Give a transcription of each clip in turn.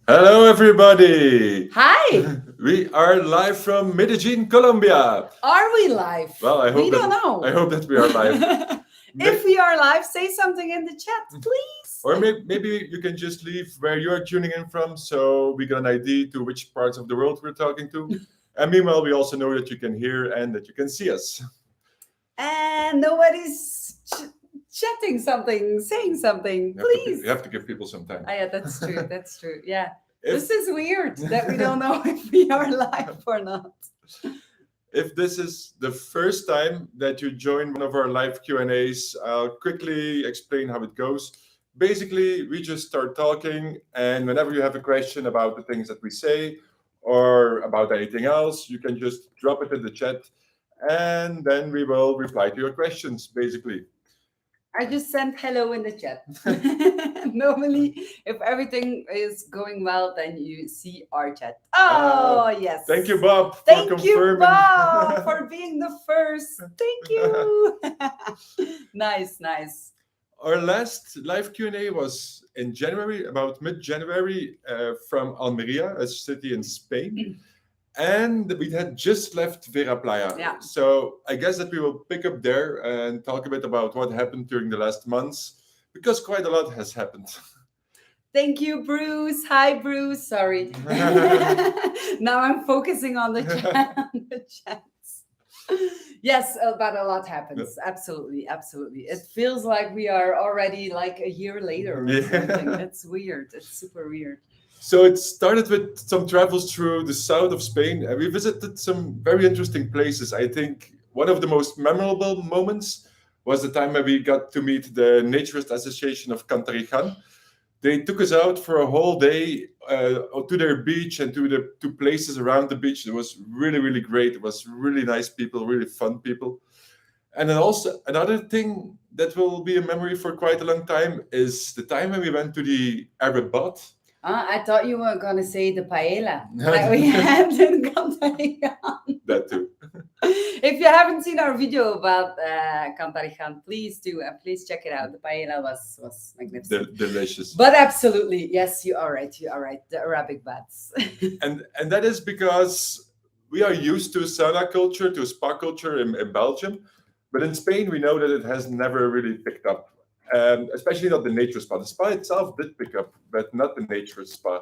Hello, everybody. Hi, We are live from Medellin, Colombia. are we live? Well, We don't I know. hope that we are live. If we are live, say something in the chat, Or please. maybe you can just leave where you are tuning in from, so we get an idea to which parts of the world we're talking to. And meanwhile, we also know that you can hear and that you can see us. And nobody's chatting something, saying something, please. You have to give people some time. Yeah, that's true. That's true. Yeah. If This is weird that we don't know if we are live or not. if this is the first time that you join one of our live Q&As, I'll quickly explain how it goes. Basically, we just start talking, and whenever you have a question about the things that we say or about anything else, you can just drop it in the chat, and then we will reply to your questions, basically. I just sent hello in the chat. Normally, if everything is going well, then you see our chat. Oh, yes. Thank you, Bob, for Thank confirming. you, Bob, for being the first. Thank you. Nice, nice. Our last live Q&A was in January, about mid-January, from Almeria, a city in Spain. And we had just left Vera Playa. Yeah. So I guess that we will pick up there and talk a bit about what happened during the last months, because quite a lot has happened. Thank you, Bruce. Hi, Bruce. Sorry. Now I'm focusing on the chats. Yes, but a lot happens. Absolutely, absolutely. It feels like we are already like a year later or something. It's weird. It's super weird. So it started with some travels through the south of Spain, and we visited some very interesting places. I think one of the most memorable moments was the time when we got to meet the Naturist Association of Cantarijan. They took us out for a whole day to their beach and to the two places around the beach. It was really, really great. It was really nice people, really fun people. And then also another thing that will be a memory for quite a long time is the time when we went to the Arab Bath. I thought you were going to say the paella that we had in Cantarijan. That too. If you haven't seen our video about Cantarijan, please do and please check it out. The paella was magnificent. Delicious. But absolutely, yes, you are right. You are right. The Arabic baths. and that is because we are used to a sauna culture, to a spa culture in Belgium, but in Spain we know that it has never really picked up. Especially not the nature spa. The spa itself did pick up, but not the nature spa.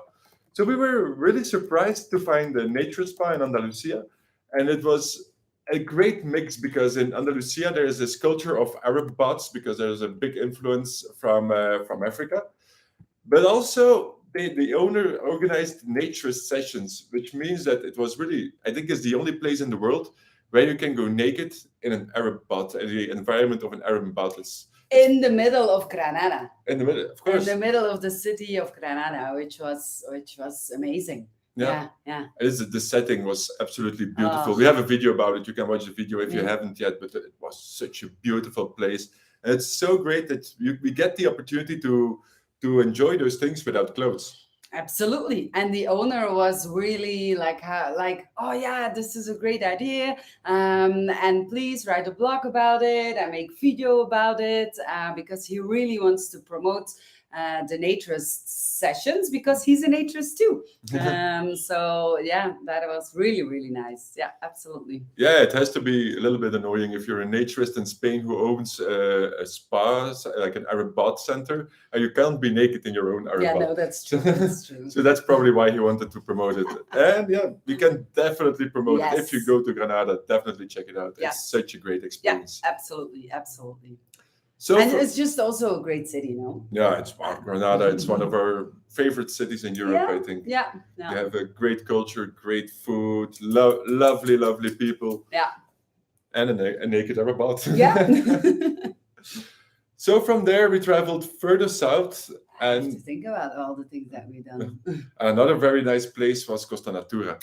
So we were really surprised to find the nature spa in Andalusia, and it was a great mix because in Andalusia there is this culture of Arab baths because there's a big influence from Africa, but also the owner organized naturist sessions, which means that it was really, I think, it's the only place in the world where you can go naked in an Arab bath, in the environment of an Arab bath. In the middle of Granada. In the middle, of course. In the middle of the city of Granada, which was amazing. Yeah. The setting was absolutely beautiful. We have a video about it. You can watch the video if you haven't yet, but it was such a beautiful place. And it's so great that we get the opportunity to enjoy those things without clothes. Absolutely. And the owner was really like, oh yeah, this is a great idea. And please write a blog about it and make video about it, because he really wants to promote the naturist sessions because he's a naturist too. So yeah, that was really, really nice. Yeah, absolutely. Yeah, it has to be a little bit annoying if you're a naturist in Spain who owns a spa, like an Arab bath center, and you can't be naked in your own Arab bath. Yeah, no, that's true. That's true. So that's probably why he wanted to promote it. And yeah, you can definitely promote it. If you go to Granada, definitely check it out. It's such a great experience. Yeah, absolutely, absolutely. So it's just also a great city, no? Yeah, Granada. It's one of our favorite cities in Europe, I think. Yeah. We have a great culture, great food, lovely, lovely people. Yeah. And a naked Arab bath. Yeah. So from there, we traveled further south. I have And to think about all the things that we've done. another very nice place was Costa Natura.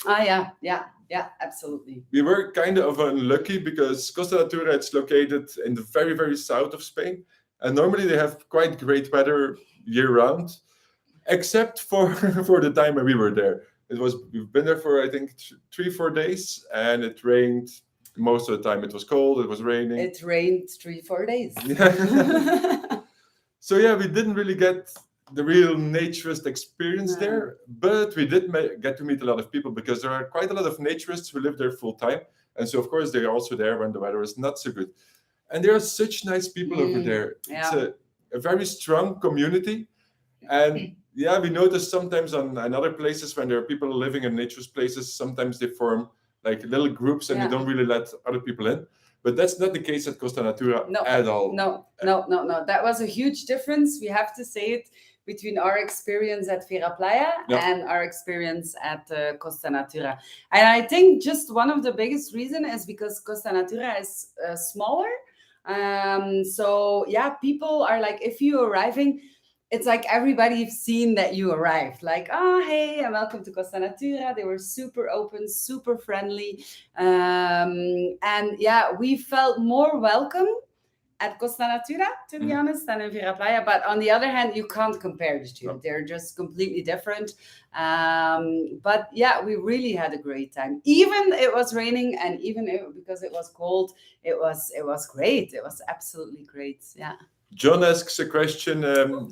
Yeah, absolutely. We were kind of unlucky because Costa Natura, it's located in the very, very south of Spain. And normally they have quite great weather year round, except for for the time when we were there. We've been there for, I think, 3-4 days, and it rained most of the time. It was cold, it was raining. It rained 3-4 days. So yeah, we didn't really get the real naturist experience there, but we did get to meet a lot of people because there are quite a lot of naturists who live there full time, and so of course they're also there when the weather is not so good. And there are such nice people over there. It's a very strong community, and yeah, we notice sometimes on other places when there are people living in naturist places, sometimes they form like little groups and they don't really let other people in. But that's not the case at Costa Natura at all. No. That was a huge difference. We have to say it between our experience at Vera Playa and our experience at Costa Natura. And I think just one of the biggest reason is because Costa Natura is smaller. So yeah, people are like, if you're arriving, it's like everybody's seen that you arrived. Like, oh, hey, and welcome to Costa Natura. They were super open, super friendly. And yeah, we felt more welcome at Costa Natura, to be honest, than in Vera Playa. But on the other hand, you can't compare the two. They're just completely different. But yeah, we really had a great time. Even it was raining, and even because it was cold, it was great. It was absolutely great. Yeah. John asks a question,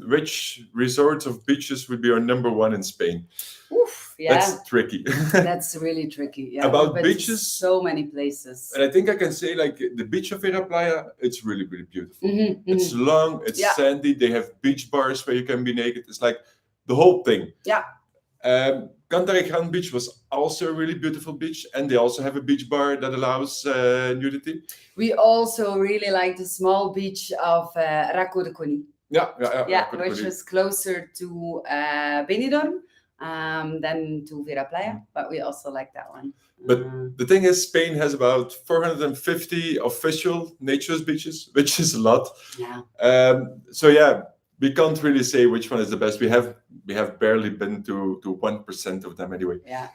which resorts of beaches would be our number one in Spain? Oof, yeah. That's tricky. That's really tricky. Yeah. About beaches? So many places. And I think I can say, like, the beach of Vera Playa, it's really, really beautiful. It's long, it's sandy, they have beach bars where you can be naked. It's like the whole thing. Yeah. Cantarejan Beach was also a really beautiful beach, and they also have a beach bar that allows nudity. We also really like the small beach of Racco de Coni. Yeah, which is closer to Benidorm than to Vera Playa, but we also like that one. But the thing is, Spain has about 450 official naturist beaches, which is a lot. Yeah. So yeah, we can't really say which one is the best. We have barely been to 1% of them anyway. Yeah.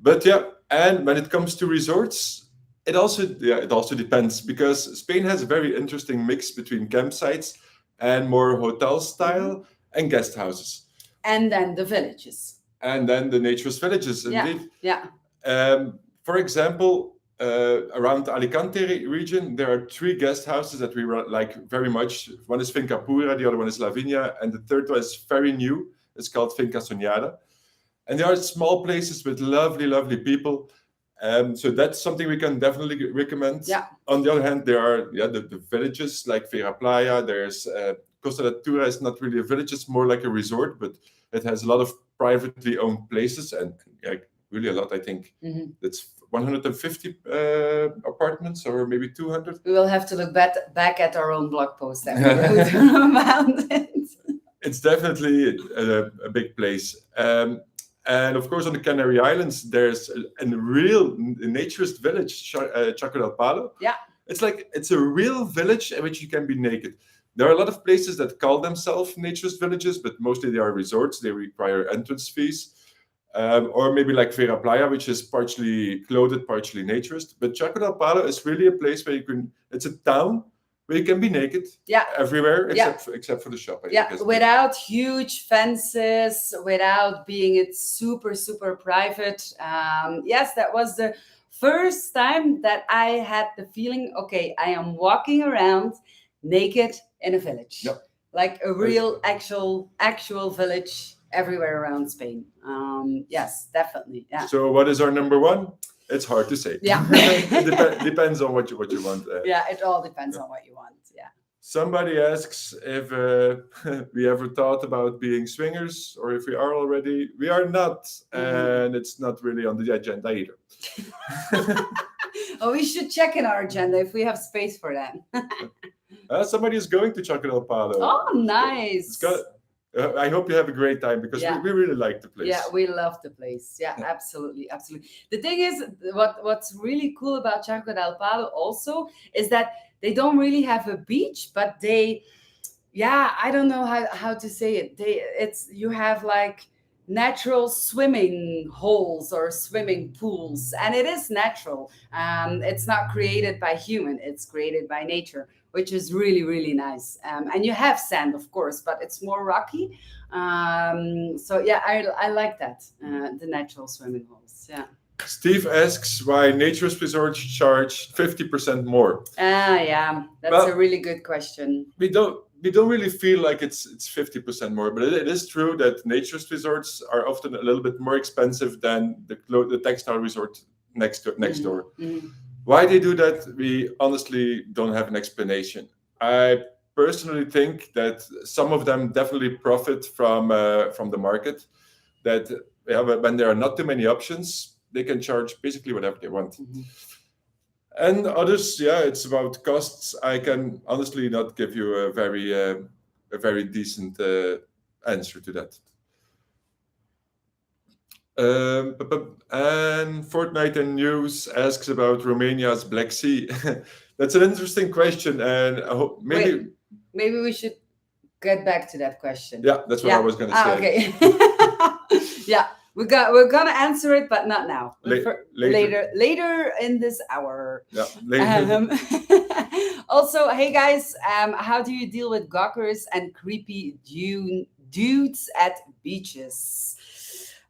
But yeah, and when it comes to resorts, it also depends, because Spain has a very interesting mix between campsites and more hotel style and guest houses. And then the villages. And then the naturist villages, indeed. Yeah. For example, around the Alicante region, there are 3 guest houses that we like very much. One is Finca Pura, the other one is La Viña, and the third one is very new. It's called Finca Soñada. And they are small places with lovely, lovely people. So that's something we can definitely recommend. Yeah. On the other hand, there are the villages like Vera Playa. There's Costa Natura is not really a village; it's more like a resort, but it has a lot of privately owned places and really a lot. I think it's 150 apartments or maybe 200. We will have to look back at our own blog post that we wrote about it. It's definitely a big place. And of course, on the Canary Islands, there's a real naturist village, Chaco del Palo. Yeah. It's a real village in which you can be naked. There are a lot of places that call themselves naturist villages, but mostly they are resorts. They require entrance fees. Or maybe like Vera Playa, which is partially clothed, partially naturist. But Chaco del Palo is really a place where it's a town where you can be naked everywhere except for the shop. I guess. Without huge fences, without being it super, super private. Yes, that was the first time that I had the feeling, okay, I am walking around naked in a village. Yep. Like a real, actual village everywhere around Spain. Yes, definitely. Yeah. So what is our number one? It's hard to say. Yeah. It depends on what you want. Yeah, it all depends on what you want. Yeah. Somebody asks if we ever thought about being swingers, or if we are already. We are not, and it's not really on the agenda either. Oh, we should check in our agenda if we have space for that. Somebody is going to Chaco del Palo. Oh, nice. I hope you have a great time, because we really like the place. Yeah, we love the place. Yeah, absolutely. The thing is, what's really cool about Chaco del Palo also is that they don't really have a beach, but they, I don't know how to say it. You have like natural swimming holes or swimming pools, and it is natural. It's not created by human; it's created by nature, which is really, really nice. And you have sand, of course, but it's more rocky. So yeah, I like that, the natural swimming holes. Yeah. Steve asks why naturist resorts charge 50% more. Yeah, that's a really good question. We don't we don't really feel like it's 50% more, but it is true that naturist resorts are often a little bit more expensive than the textile resort next door. Why they do that, we honestly don't have an explanation. I personally think that some of them definitely profit from the market. That when there are not too many options, they can charge basically whatever they want. And others, yeah, it's about costs. I can honestly not give you a very decent answer to that. And Fortnite and News asks about Romania's Black Sea. That's an interesting question, and I hope maybe we should get back to that question. Yeah, that's what I was going to say. Okay. Yeah, we're gonna answer it, but not now. Later in this hour. Yeah, later. Also, hey guys, how do you deal with gawkers and creepy dudes at beaches?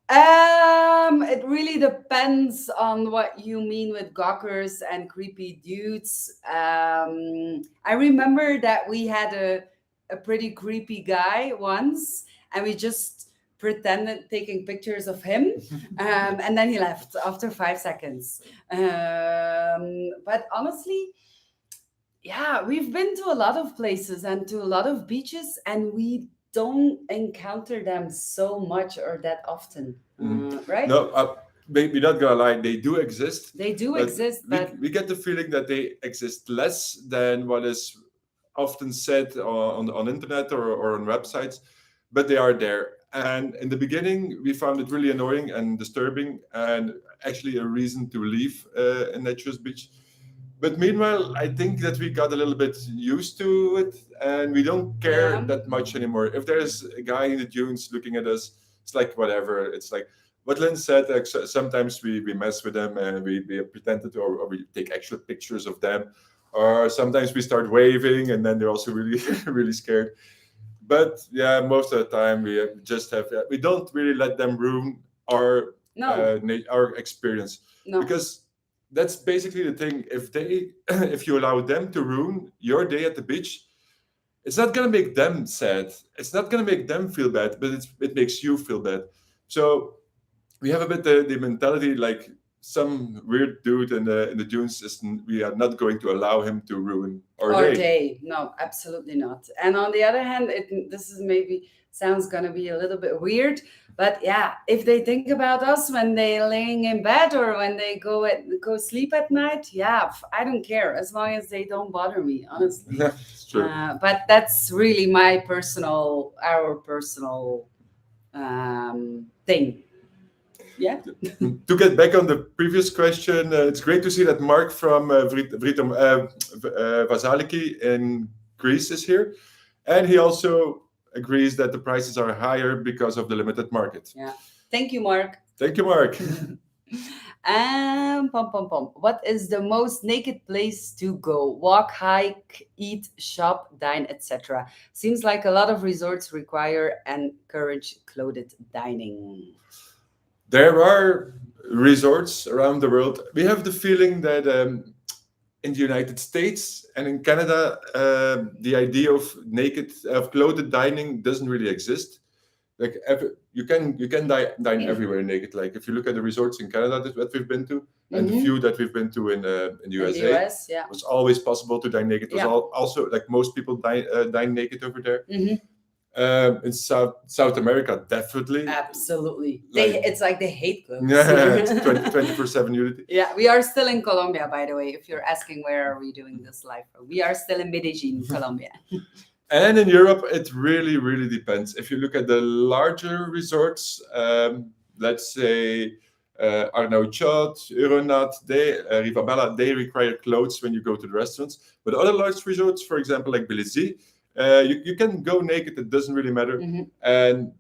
It really depends on what you mean with gawkers and creepy dudes. I remember that we had a pretty creepy guy once, and we just pretended taking pictures of him, and then he left after 5 seconds. But honestly, yeah, we've been to a lot of places and to a lot of beaches, and we don't encounter them so much or that often, right? No, we're not gonna lie, they do exist. They do exist, but we get the feeling that they exist less than what is often said on internet or on websites, but they are there. And in the beginning, we found it really annoying and disturbing, and actually a reason to leave a naturist beach. But meanwhile, I think that we got a little bit used to it, and we don't care that much anymore. If there's a guy in the dunes looking at us, it's like whatever. It's like what Lynn said. Like, sometimes we mess with them and we pretend to, or we take actual pictures of them, or sometimes we start waving, and then they're also really really scared. But yeah, most of the time we don't really let them ruin our our experience, because that's basically the thing. If you allow them to ruin your day at the beach, it's not gonna make them sad. It's not gonna make them feel bad, but it makes you feel bad. So we have a bit the mentality like some weird dude in the dunes we are not going to allow him to ruin our day. No, absolutely not. And on the other hand, this is maybe sounds gonna be a little bit weird, but yeah, if they think about us when they're laying in bed or when they go sleep at night, yeah, I don't care as long as they don't bother me, honestly. It's true. But that's really our personal thing. Yeah. To get back on the previous question, it's great to see that Mark from Vasaliki in Greece is here, and he also agrees that the prices are higher because of the limited market. Yeah. Thank you, Mark. Thank you, Mark. What is the most naked place to go? Walk, hike, eat, shop, dine, etc. Seems like a lot of resorts require and encourage clothed dining. There are resorts around the world. We have the feeling that in the United States and in Canada, the idea of clothed dining doesn't really exist. Like you can dine everywhere naked. Like if you look at the resorts in Canada that we've been to, and the few that we've been to in the USA, the US, yeah, it was always possible to dine naked. It was also like most people dine naked over there. In South America, definitely. Absolutely. It's like they hate clothes. Yeah, 24/7 nudity. Yeah, we are still in Colombia, by the way. If you're asking where are we doing this live from, we are still in Medellin, Colombia. And in Europe, it really, really depends. If you look at the larger resorts, let's say Arnaud Chot, Euronat, Rivabella, they require clothes when you go to the restaurants. But other large resorts, for example, like Belize, you can go naked. It doesn't really matter. And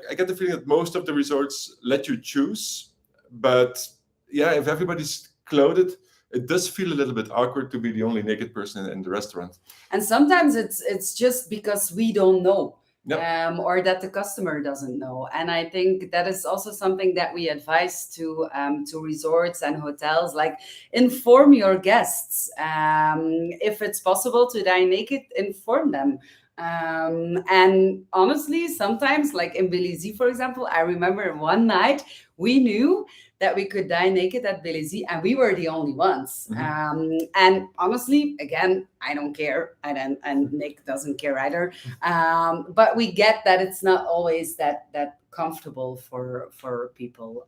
I get the feeling that most of the resorts let you choose. But yeah, if everybody's clothed, it does feel a little bit awkward to be the only naked person in the restaurant. And sometimes it's just because we don't know. Or that the customer doesn't know. And I think that is also something that we advise to resorts and hotels, like inform your guests. If it's possible to dine naked, inform them. And honestly, sometimes, like in Belize, for example, I remember one night we knew that we could die naked at Belize, and we were the only ones. And honestly, again, I don't care, and Nick doesn't care either. But we get that it's not always that comfortable for people.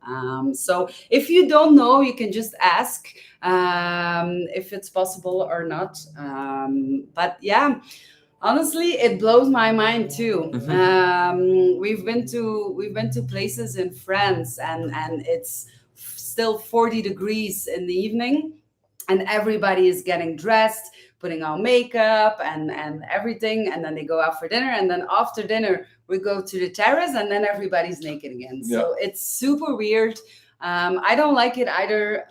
So if you don't know, you can just ask if it's possible or not. But yeah, honestly, it blows my mind too. We've been to places in France, and it's still 40 degrees in the evening, and everybody is getting dressed, putting on makeup and everything, and then they go out for dinner, and then after dinner we go to the terrace, and then everybody's naked again. So it's super weird. I don't like it either.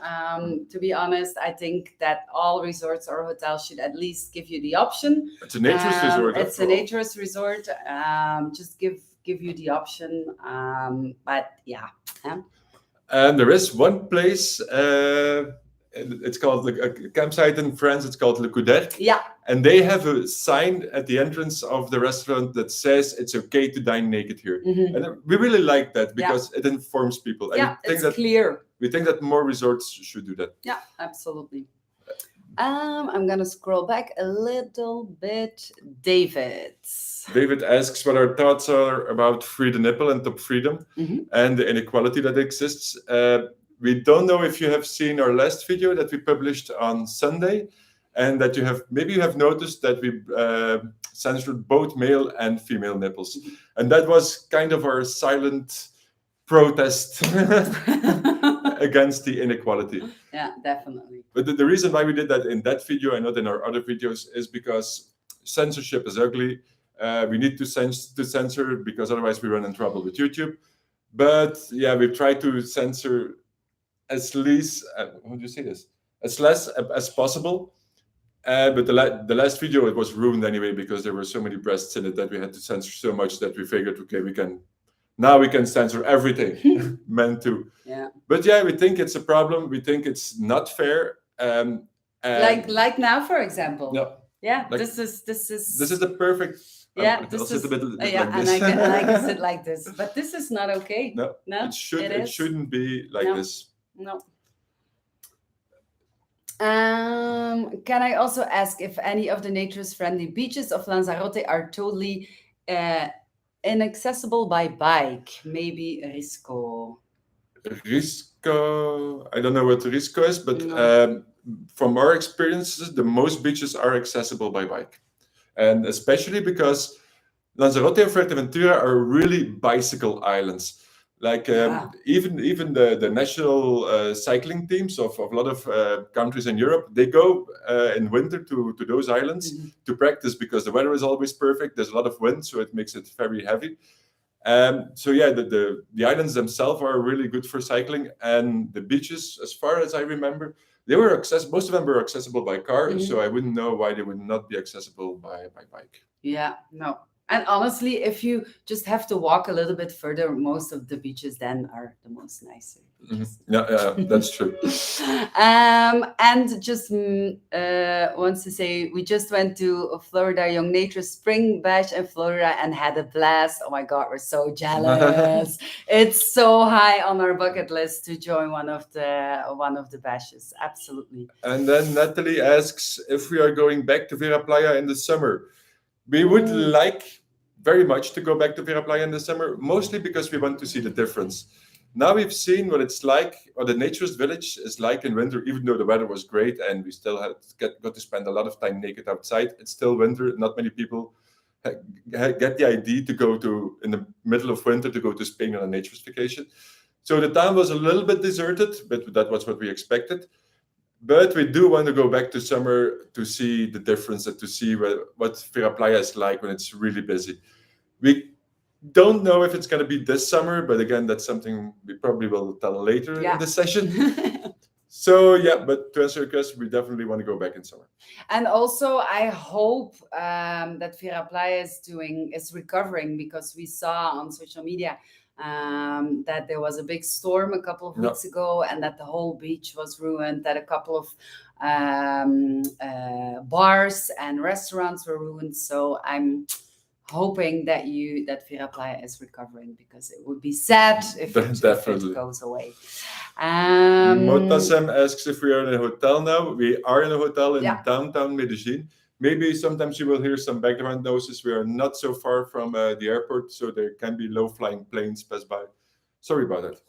To be honest, I think that all resorts or hotels should at least give you the option. It's a naturist resort. It's a naturist resort. Just give you the option. But yeah. And there is one place. It's called a campsite in France. It's called Le Couderc. Yeah. And they have a sign at the entrance of the restaurant that says it's okay to dine naked here. And we really like that because it informs people. Yeah, and we think it's that, clear. We think that more resorts should do that. Yeah, absolutely. I'm gonna scroll back a little bit. David asks what our thoughts are about free the nipple and top freedom and the inequality that exists. We don't know if you have seen our last video that we published on Sunday, and that you have noticed that we censored both male and female nipples, and that was kind of our silent protest against the inequality. Yeah, definitely. But the reason why we did that in that video and not in our other videos is because censorship is ugly. We need to censor because otherwise we run in trouble with YouTube. But yeah, we try to censor as least, how do you say this? As less as possible. But the last video, it was ruined anyway because there were so many breasts in it that we had to censor so much that we figured, okay, we can censor everything, men too. Yeah. But yeah, we think it's a problem. We think it's not fair. Like now, for example. No. Yeah. Like, this is the perfect. Yeah. I'll sit a bit yeah, like and this. I can sit like this, but this is not okay. No. It shouldn't be like this. No. Can I also ask if any of the naturist-friendly beaches of Lanzarote are totally inaccessible by bike? Maybe Risco. Risco, I don't know what Risco is, but from our experiences, the most beaches are accessible by bike. And especially because Lanzarote and Fuerteventura are really bicycle islands. Like even the national cycling teams of a lot of countries in Europe, they go in winter to those islands to practice because the weather is always perfect. There's a lot of wind, so it makes it very heavy. So yeah, the islands themselves are really good for cycling, and the beaches, as far as I remember, they were most of them were accessible by car. So I wouldn't know why they would not be accessible by bike. Yeah, no. And honestly, if you just have to walk a little bit further, most of the beaches then are the most nicer. Yeah, that's true. And just wants to say, we just went to Florida Young Nature Spring Bash in Florida and had a blast. Oh my God, we're so jealous. It's so high on our bucket list to join one of the bashes. Absolutely. And then Natalie asks if we are going back to Vera Playa in the summer. We would like very much to go back to Vera Playa in the summer, mostly because we want to see the difference. Now we've seen what it's like, or the naturist village is like in winter, even though the weather was great and we still got to spend a lot of time naked outside. It's still winter. Not many people get the idea to go to, in the middle of winter, to go to Spain on a naturist vacation. So the town was a little bit deserted, but that was what we expected. But we do want to go back to summer to see the difference and to see what Vera Playa is like when it's really busy. We don't know if it's going to be this summer, but again, that's something we probably will tell later in the session. So yeah, but to answer your question, we definitely want to go back in summer. And also, I hope that Vera Playa is recovering, because we saw on social media that there was a big storm a couple of weeks ago, and that the whole beach was ruined, that a couple of bars and restaurants were ruined. So I'm hoping that Vera Playa is recovering, because it would be sad if it Definitely. goes away. Motasem asks if we are in a hotel now. We are in a hotel in Yeah. downtown Medellin. Maybe sometimes you will hear some background noises. We are not so far from the airport, so there can be low-flying planes pass by. Sorry about that.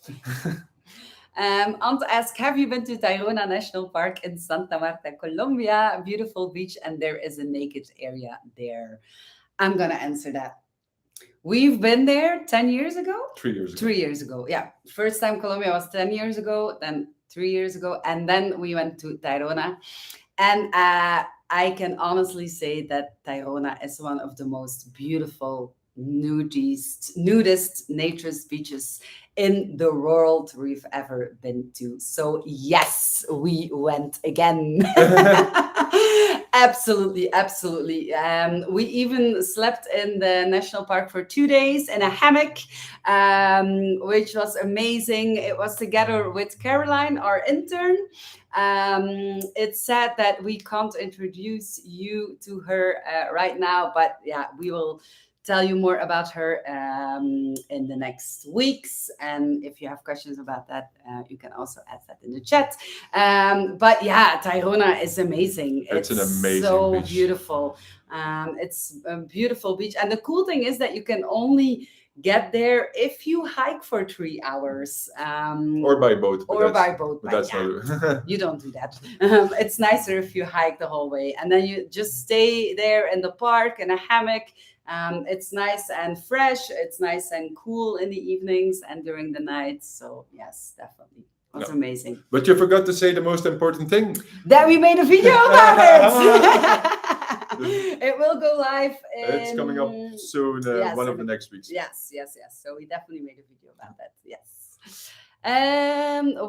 Ant asks, have you been to Taiwana National Park in Santa Marta, Colombia? A beautiful beach, and there is a naked area there. I'm gonna answer that. We've been there 10 years ago. 3 years ago. 3 years ago, yeah. First time Colombia was 10 years ago, then 3 years ago, and then we went to Tayrona. And I can honestly say that Tayrona is one of the most beautiful nudist naturist beaches in the world we've ever been to. So yes, we went again. Absolutely. We even slept in the national park for 2 days in a hammock, which was amazing. It was together with Caroline, our intern. It's sad that we can't introduce you to her right now, but yeah, we will tell you more about her in the next weeks. And if you have questions about that, you can also add that in the chat. But yeah, Tayrona is amazing. It's an amazing so beach. Beautiful. It's a beautiful beach. And the cool thing is that you can only get there if you hike for 3 hours. Or by boat. By boat. But that's not... You don't do that. It's nicer if you hike the whole way. And then you just stay there in the park in a hammock. It's nice and fresh. It's nice and cool in the evenings and during the night. So yes, definitely. It was amazing. But you forgot to say the most important thing. That we made a video about it. It will go live. It's coming up soon, one of the next weeks. Yes. So we definitely made a video about that. Yes.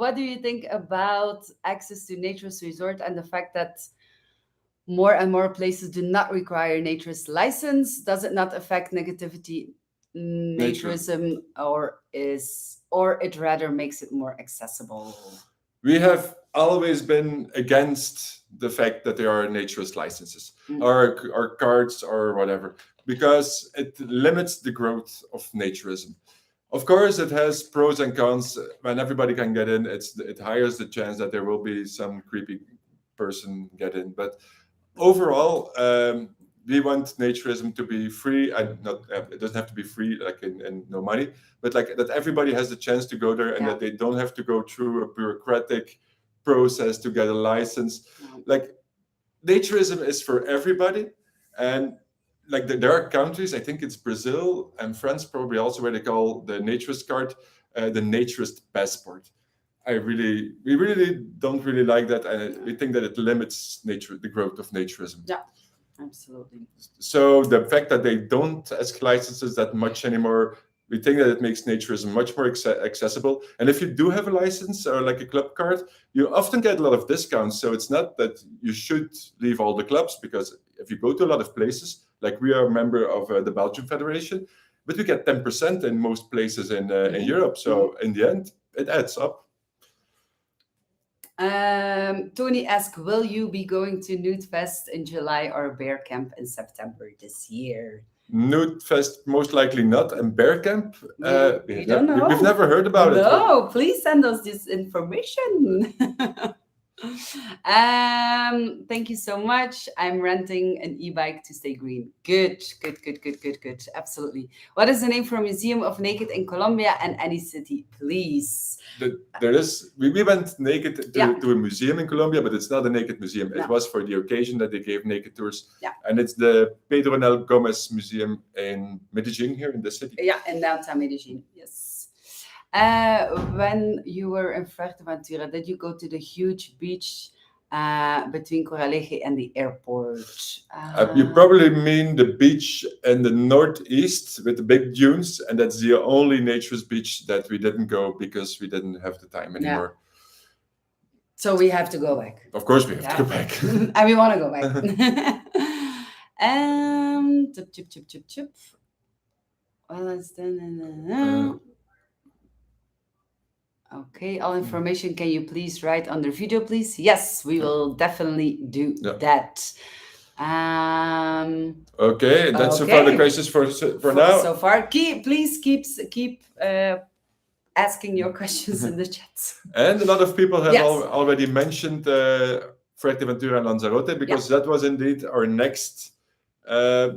What do you think about access to naturist resort and the fact that more and more places do not require naturist license? Does it not affect naturism, or it rather makes it more accessible? We have always been against the fact that there are naturist licenses or cards or whatever, because it limits the growth of naturism. Of course, it has pros and cons. When everybody can get in, it higher the chance that there will be some creepy person get in. But overall, we want naturism to be free, and not it doesn't have to be free, like in no money, but like that everybody has the chance to go there, and that they don't have to go through a bureaucratic process to get a license. Like, naturism is for everybody, and like there are countries, I think it's Brazil and France probably also, where they call the naturist card the naturist passport. We really don't really like that, and we think that it limits the growth of naturism. Yeah, absolutely. So the fact that they don't ask licenses that much anymore, we think that it makes naturism much more accessible. And if you do have a license or like a club card, you often get a lot of discounts. So it's not that you should leave all the clubs, because if you go to a lot of places, like we are a member of the Belgian Federation, but we get 10% in most places in Europe. So in the end, it adds up. Tony asks, will you be going to Nude Fest in July or Bear Camp in September this year? Nude Fest, most likely not, and Bear Camp, we don't know. We've never heard about it. No, please send us this information. Thank you so much. I'm renting an e-bike to stay green. Good. Absolutely. What is the name for a museum of naked in Colombia and any city, please? There is. We went naked to a museum in Colombia, but it's not a naked museum. It was for the occasion that they gave naked tours. Yeah. And it's the Pedro Nel Gomez Museum in Medellin, here in the city. Yeah, in downtown Medellin. Yes. When you were in Fuerteventura, did you go to the huge beach between Coralejo and the airport? You probably mean the beach in the northeast with the big dunes, and that's the only naturist beach that we didn't go because we didn't have the time anymore. Yeah. So we have to go back. Of course we have to go back. And we want to go back. Chip. Well, it's done. Okay, all information, can you please write under video, please? Yes, we will definitely do that. Okay, that's so far the Okay. questions for now. So far, please keep asking your questions in the chats. And a lot of people have Yes. already mentioned Fuerteventura and Lanzarote, because that was indeed our next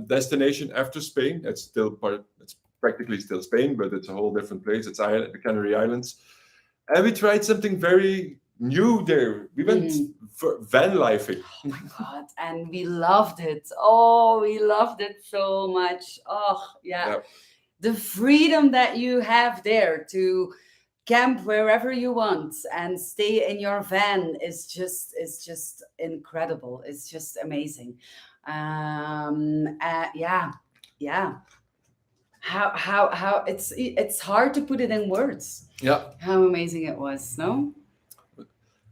destination after Spain. It's practically still Spain, but it's a whole different place. It's the Canary Islands. And we tried something very new there. We went for van lifing. Oh my God. And we loved it. Oh, we loved it so much. Oh, yeah. The freedom that you have there to camp wherever you want and stay in your van is just incredible. It's just amazing. Yeah. How it's hard to put it in words. Yeah. How amazing it was, no?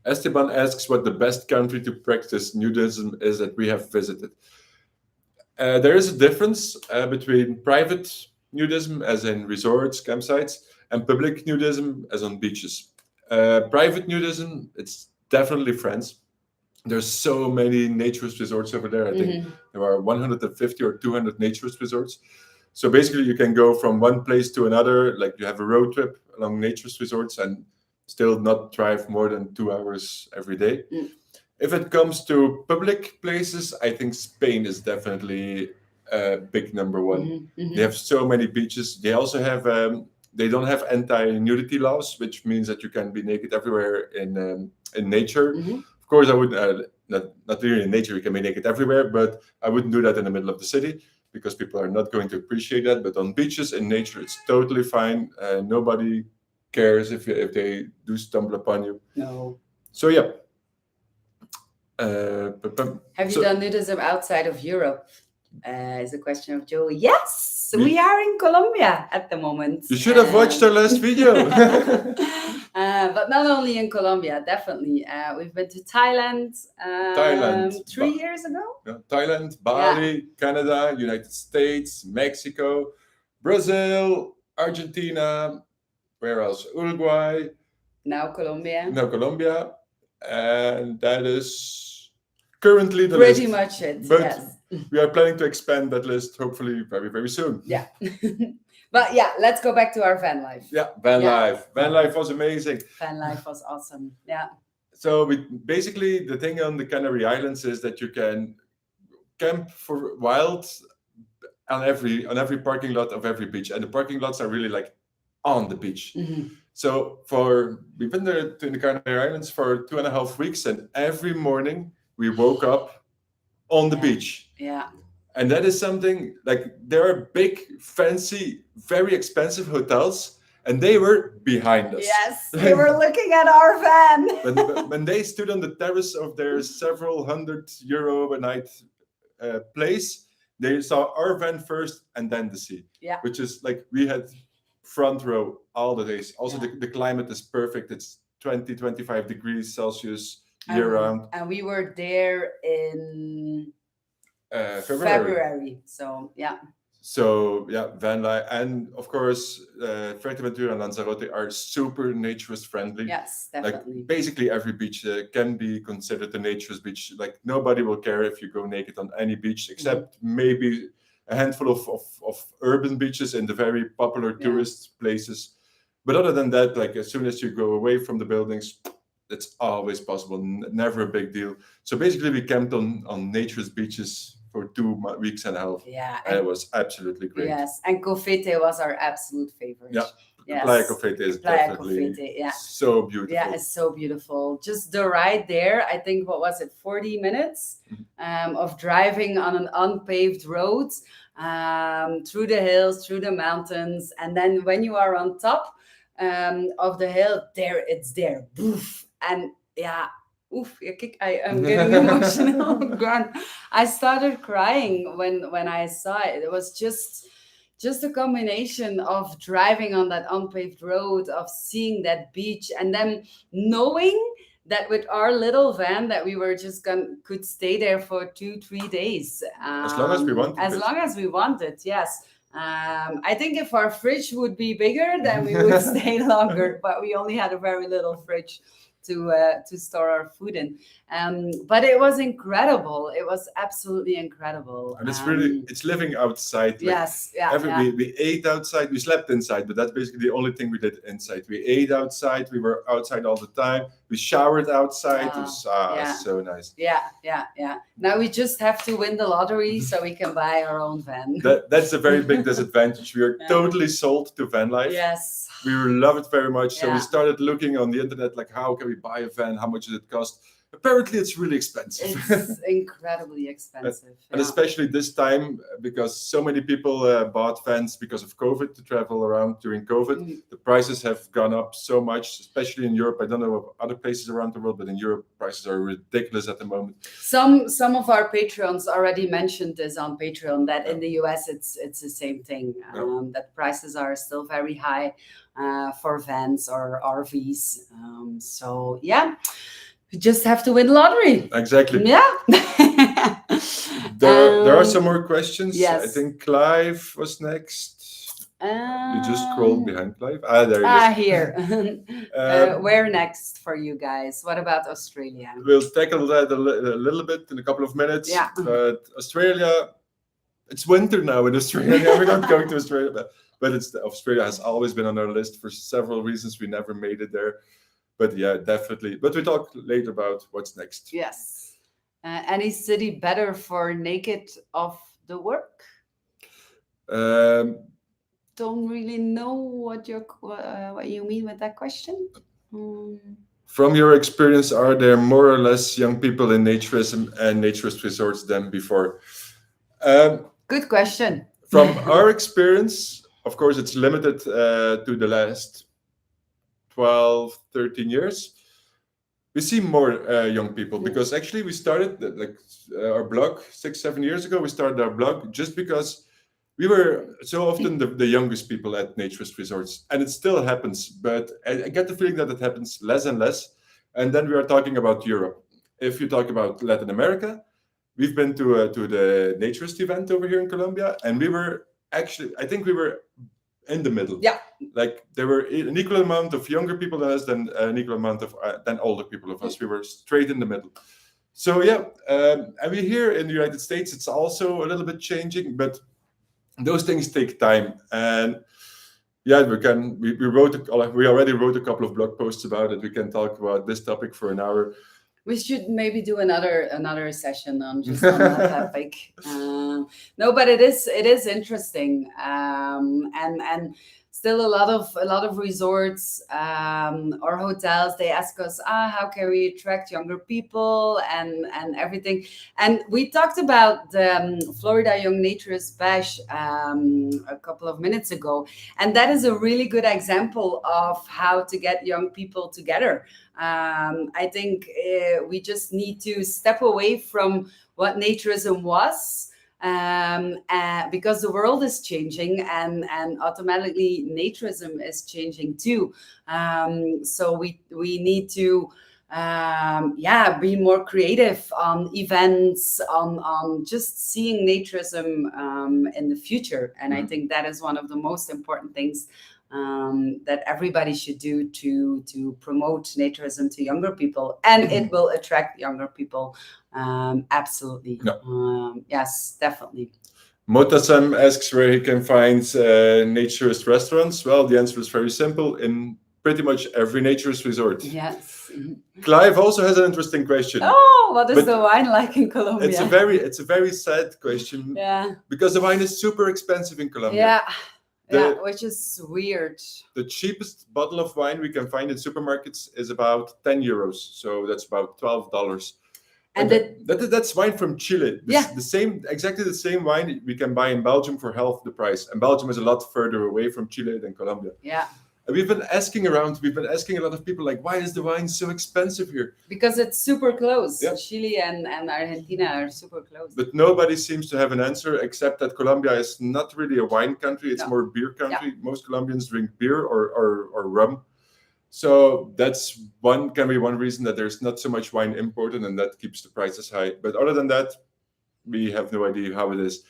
Esteban asks what the best country to practice nudism is that we have visited. There is a difference between private nudism, as in resorts, campsites, and public nudism, as on beaches. Private nudism, it's definitely France. There's so many naturist resorts over there. I think there are 150 or 200 naturist resorts. So basically, you can go from one place to another, like you have a road trip along naturist resorts and still not drive more than 2 hours every day. If it comes to public places, I think Spain is definitely big number one. They have so many beaches. They also have they don't have anti-nudity laws, which means that you can be naked everywhere in nature. Of course, I would not really in nature. You can be naked everywhere, but I wouldn't do that in the middle of the city because people are not going to appreciate that. But on beaches in nature, it's totally fine. Nobody cares if they do stumble upon you. No. So yeah. Have you done nudism outside of Europe? Is a question of Joey. Yes, we are in Colombia at the moment. You should have watched our last video. But not only in Colombia, definitely. We've been to Thailand. 3 years ago. Yeah, Thailand, Bali, Canada, United States, Mexico, Brazil, Argentina. Where else? Uruguay. Now Colombia. And that is currently the pretty list. Much it. But yes. We are planning to expand that list hopefully very, very soon. Yeah. But yeah, let's go back to our van life. Yeah, van life. Van life was amazing. Van life was awesome. Yeah. So basically the thing on the Canary Islands is that you can camp for wild on every parking lot of every beach, and the parking lots are really like on the beach. So we've been there to the Canary Islands for 2.5 weeks, and every morning we woke up on the beach. Yeah. And that is something like there are big, fancy, very expensive hotels, and they were behind us. Yes, they were looking at our van. When they stood on the terrace of their several €100 a night place, they saw our van first and then the sea. Yeah. Which is like we had front row all the days. Also, the climate is perfect. It's 20-25 degrees Celsius year round. And we were there in February. So yeah. So yeah, van life, and of course, Fuerteventura and Lanzarote are super naturist friendly. Yes, definitely. Like basically every beach can be considered a naturist beach. Like nobody will care if you go naked on any beach, except maybe a handful of urban beaches in the very popular tourist places. But other than that, like as soon as you go away from the buildings, it's always possible. Never a big deal. So basically, we camped on naturist beaches for 2 weeks and a half. Yeah. And it was absolutely great. Yes. And Cofete was our absolute favorite. Yeah. Yes. Playa Cofete is definitely so beautiful. Yeah, it's so beautiful. Just the ride there, I think, what was it, 40 minutes of driving on an unpaved road through the hills, through the mountains. And then when you are on top of the hill, it's there. Boof. And yeah. Oof, I'm getting emotional. God, I started crying when I saw it. It was just a combination of driving on that unpaved road, of seeing that beach, and then knowing that with our little van that we were just could stay there for 2-3 days. As long as we wanted. As long as we wanted, yes. I think if our fridge would be bigger, then we would stay longer. But we only had a very little fridge. to store our food in. But it was incredible. It was absolutely incredible. And it's living outside. Yes, yeah, We ate outside, we slept inside, but that's basically the only thing we did inside. We ate outside, we were outside all the time, we showered outside. It was so nice. Yeah. Now we just have to win the lottery so we can buy our own van. That's a very big disadvantage. We are totally sold to van life. Yes. We love it very much. So we started looking on the internet, like, how can we buy a van? How much does it cost? Apparently, it's really expensive. It's incredibly expensive. And especially this time, because so many people bought vans because of COVID, to travel around during COVID. The prices have gone up so much, especially in Europe. I don't know of other places around the world, but in Europe, prices are ridiculous at the moment. Some of our Patreons already mentioned this on Patreon, that in the US, it's the same thing, that prices are still very high for vans or RVs. So, yeah. You just have to win the lottery. Exactly. Yeah. There are some more questions. Yes. I think Clive was next. You just scrolled behind Clive. There he is. Here. Where next for you guys? What about Australia? We'll tackle that a little bit in a couple of minutes. Yeah. But Australia, it's winter now in Australia. We're not going to Australia, but Australia has always been on our list for several reasons. We never made it there. But yeah, definitely. But we talk later about what's next. Yes. Any city better for naked of the work? Don't really know what you mean with that question. From your experience, are there more or less young people in naturism and naturist resorts than before? Good question. From our experience, of course, it's limited to the last 12, 13 years. We see more young people because actually we started our blog 6-7 years ago. We started our blog just because we were so often the youngest people at naturist resorts, and it still happens, but I get the feeling that it happens less and less. And then we are talking about Europe. If you talk about Latin America, we've been to the naturist event over here in Colombia, and we were actually, I think we were in the middle. Yeah. Like there were an equal amount of younger people than us, than an equal amount of than older people of us. We were straight in the middle. So yeah, and we here in the United States, it's also a little bit changing, but those things take time. And yeah, we already wrote a couple of blog posts about it. We can talk about this topic for an hour. We should maybe do another session on that topic. No, but it is interesting, and still a lot of resorts or hotels, they ask us, how can we attract younger people and everything. And we talked about the Florida Young Naturist Bash a couple of minutes ago, and that is a really good example of how to get young people together. I think we just need to step away from what naturism was, because the world is changing, and automatically naturism is changing too. So we need to be more creative on events, on just seeing naturism in the future. And I think that is one of the most important things that everybody should do to promote naturism to younger people, and it will attract younger people. Absolutely. No. Yes, definitely. Motasam asks where he can find naturist restaurants. Well, the answer is very simple: in pretty much every naturist resort. Yes. Clive also has an interesting question. Oh, what is the wine like in Colombia? It's a very sad question. Yeah. Because the wine is super expensive in Colombia. Yeah. Which is weird. The cheapest bottle of wine we can find in supermarkets is about 10 euros. So that's about $12. And that's wine from Chile. Exactly the same wine we can buy in Belgium for half the price. And Belgium is a lot further away from Chile than Colombia. Yeah. And we've been asking a lot of people, like, why is the wine so expensive here? Because it's super close. Yeah. Chile and Argentina are super close. But nobody seems to have an answer, except that Colombia is not really a wine country. It's more a beer country. Yeah. Most Colombians drink beer or rum. So can be one reason that there's not so much wine imported, and that keeps the prices high. But other than that, we have no idea how it is.